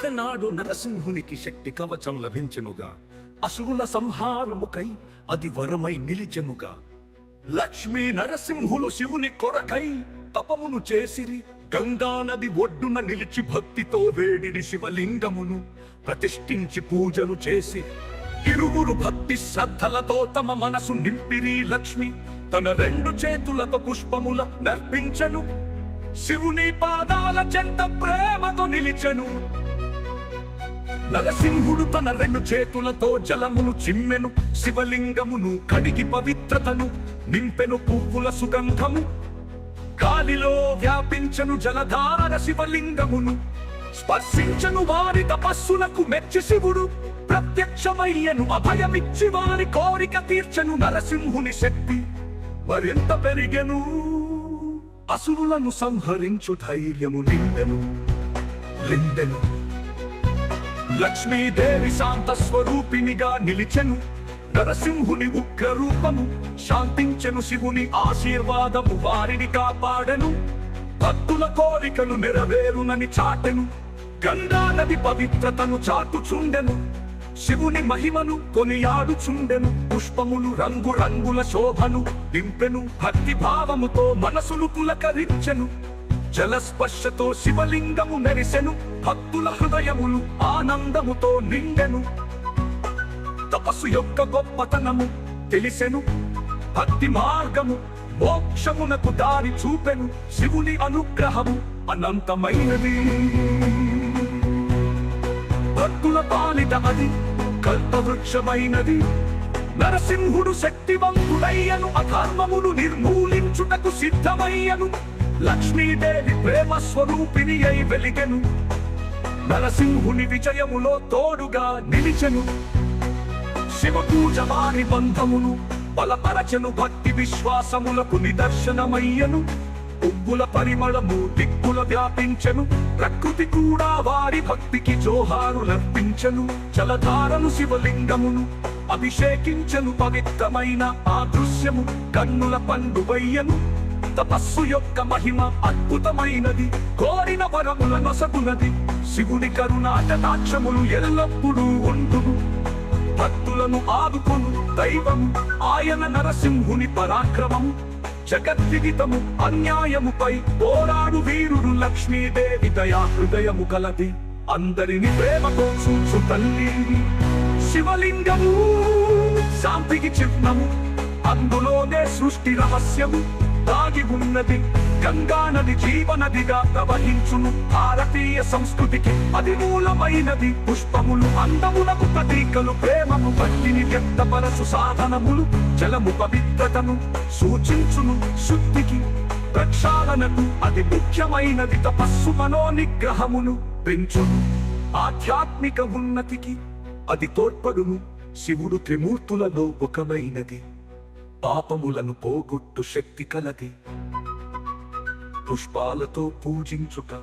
ఒకనాడు నరసింహునికి శక్తి కవచం లభించెనుగా. అసురుల సంహారముకై అది వరమై నిలిచెనుగా. లక్ష్మీ నరసింహులు శివుని కొరకై తపమును చేసిరి. గంగా నది ఒడ్డున నిలిచి భక్తితో వేడిని శివలింగమును ప్రతిష్ఠించి పూజలు చేసి ఇరువురు భక్తి శ్రద్ధలతో తమ మనసు నింపిరి. లక్ష్మి తన రెండు చేతులతో పుష్పముల నర్పించెను. శివుని పాదాల చెంత ప్రేమతో నిలిచెను. నరసింహుడు తన రెండు చేతులతో జలమును చిమ్మెను. శివలింగమును కడిగి పవిత్రతను నింపెను. పువ్వుల సుగంధము గాలిలో వ్యాపించను. జలధార శివలింగమును స్పర్శించను. వారి తపస్సులకు మెచ్చి శివుడు ప్రత్యక్షమయ్యను. అభయమిచ్చి వారి కోరిక తీర్చను. నరసింహుని శక్తి మరింత పెరిగెను. అసురులను సంహరించు ధైర్యము లిందెను. లక్ష్మీదేవి శాంత స్వరూపినిగా నిలిచెను. నరసింహుని ఉగ్ర రూపము శాంతించెను. శివుని ఆశీర్వాదము వారిని కాపాడెను. భక్తుల కోరికలు నెరవేరునని చాటెను. గంగా నది పవిత్రతను చాటుచుండెను. శివుని మహిమను కొనియాడుచుండెను. పుష్పములు రంగు రంగుల శోభను నింపెను. భక్తి భావముతో మనసులు పులకరించెను. జలస్పర్శతో శివలింగము మెరిసెను. భక్తుల హృదయములు ఆనందముతో నిండెను. తపస్సు యొక్క గొప్పతనము తెలిసెను. భక్తి మార్గము మోక్షమునకు దారి చూపెను. శివుని అనుగ్రహము అనంతమైనది. భక్తుల పాలిట అది కల్పవృక్షమైనది. నరసింహుడు శక్తివంతుడయ్యను. అధర్మమును నిర్మూలించుటకు సిద్ధమయ్యను. లక్ష్మీదేవి ప్రేమ స్వరూపిణి అయి వెలిగెను. నరసింహుని విజయములో తోడుగా నిలిచెను. శివ పూజ వారి బంధమును బలపరచెను. భక్తి విశ్వాసములకు నిదర్శనమయ్యను. పువ్వుల పరిమళము దిక్కుల వ్యాపించెను. ప్రకృతి కూడా వారి భక్తికి జోహారులర్పించెను. జలధారను శివలింగమును అభిషేకించెను. పవిత్రమైన ఆ దృశ్యము కన్నుల పండువయ్యను. తపస్సు యొక్క మహిమ అద్భుతమైనది. కోరిన వరముల నొసగునది. శివుని కరుణాకటాక్షములు ఎల్లప్పుడూ ఉండును. భక్తులను ఆదుకొను దైవము ఆయన. నరసింహుని పరాక్రమము జగద్విదితము. అన్యాయముపై పోరాడు వీరుడు. లక్ష్మీదేవి దయా హృదయము కలది. అందరిని ప్రేమతో చూచు తల్లి. శివలింగము శాంతికి చిహ్నము. అందులోనే సృష్టి రహస్యము దాగి ఉన్నది. గంగా నది జీవనదిగా ప్రవహించును. భారతీయ సంస్కృతికి అది మూలమైనది. పుష్పములు అందములకు ప్రతీకలు. ప్రేమము భక్తిని వ్యక్తపరచు సాధనములు. జలము పవిత్రతను సూచించును. శుద్ధికి ప్రక్షాళనకు అది ముఖ్యమైనది. తపస్సు మనోనిగ్రహమును పెంచును. ఆధ్యాత్మిక ఉన్నతికి అది తోడ్పడును. శివుడు త్రిమూర్తులలో ఒకమైనది. పాపములను పోగొట్టు శక్తి కలది. పుష్పాలతో పూజించుట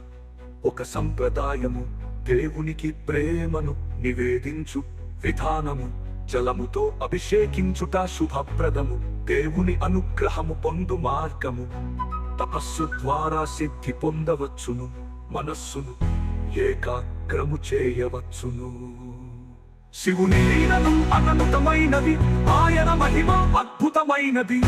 ఒక సంప్రదాయము. దేవునికి ప్రేమను నివేదించు విధానము. జలముతో అభిషేకించుట శుభప్రదము. దేవుని అనుగ్రహము పొందు మార్గము. తపస్సు ద్వారా సిద్ధి పొందవచ్చును. మనస్సును ఏకాగ్రము చేయవచ్చును. శివుని లీలలు అనంతమైనవి. ఆయన మహిమ అద్భుతమైనది.